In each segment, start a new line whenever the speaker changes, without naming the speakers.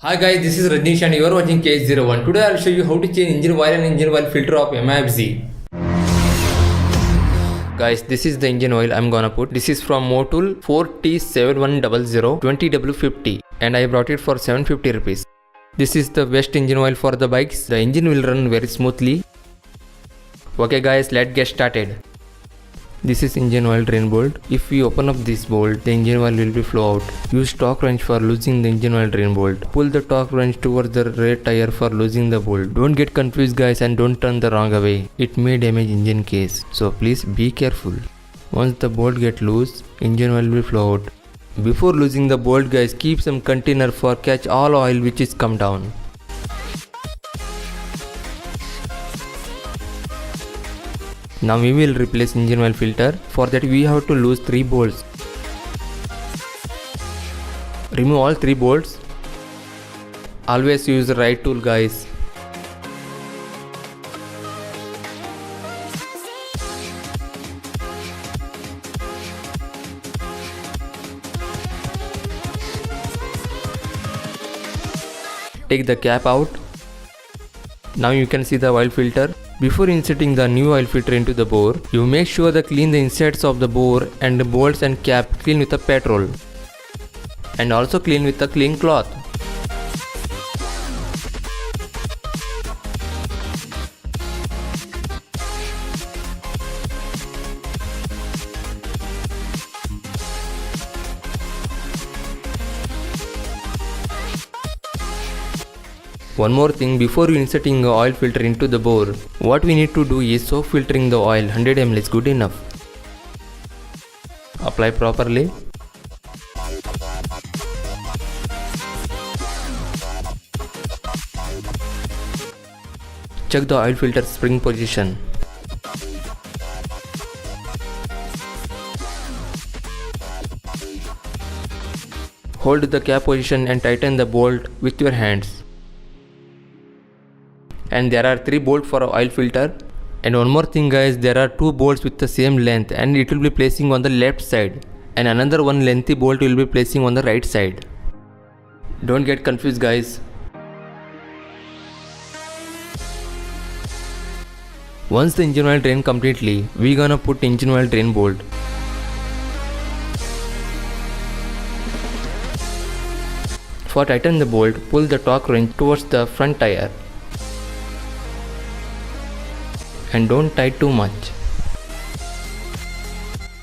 Hi guys, this is Rajnish and you are watching KH01. Today I will show you how to change engine oil and engine oil filter of Yamaha. Guys, this is the engine oil I'm gonna put. This is from Motul 4T7100 20W50 and I brought it for 750 rupees. This is the best engine oil for the bikes. The engine will run very smoothly. Okay guys, let's get started. This is engine oil drain bolt. If we open up this bolt, the engine oil will be flow out. Use torque wrench for losing the engine oil drain bolt. Pull the torque wrench towards the rear tire for losing the bolt. Don't get confused guys and don't turn the wrong way. It may damage engine case. So please be careful. Once the bolt get loose, engine oil will flow out. Before losing the bolt guys, keep some container for catch all oil which is come down. Now we will replace engine oil filter. For that we have to lose 3 bolts. Remove all 3 bolts. Always use the right tool guys. Take the cap out. Now you can see the oil filter. Before inserting the new oil filter into the bore, you make sure to clean the insides of the bore and the bolts and cap clean with a petrol. And also clean with a clean cloth. One more thing, before inserting the oil filter into the bore, what we need to do is soak filtering the oil. 100 ml is good enough. Apply properly. Check the oil filter spring position. Hold the cap position and tighten the bolt with your hands. And there are 3 bolts for oil filter. And one more thing guys, there are 2 bolts with the same length and it will be placing on the left side and another one lengthy bolt will be placing on the right side. Don't get confused guys. Once the engine oil drain completely, we gonna put engine oil drain bolt. For tighten the bolt, pull the torque wrench towards the front tire. And don't tight too much.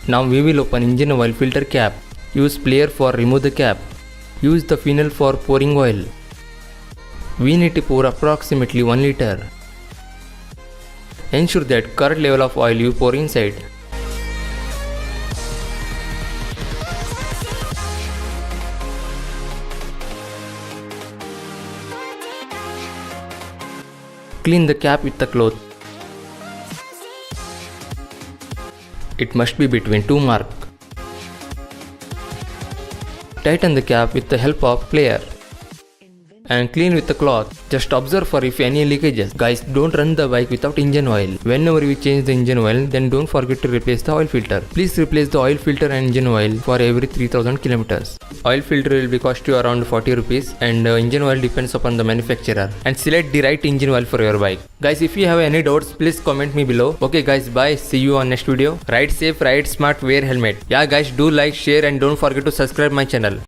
Now we will open engine oil filter cap. Use plier for remove the cap. Use the funnel for pouring oil. We need to pour approximately 1 liter. Ensure that correct level of oil you pour inside. Clean the cap with the cloth. It must be between 2 marks. Tighten the cap with the help of plier. And clean with the cloth. Just observe for if any leakages. Guys, don't run the bike without engine oil. Whenever we change the engine oil, then don't forget to replace the oil filter. Please replace the oil filter and engine oil for every 3000 kilometers. Oil filter will be cost you around 40 rupees and engine oil depends upon the manufacturer. And select the right engine oil for your bike. Guys, if you have any doubts, please comment me below. Okay guys, bye. See you on next video. Ride safe, ride smart, wear helmet. Yeah guys, do like, share and don't forget to subscribe my channel.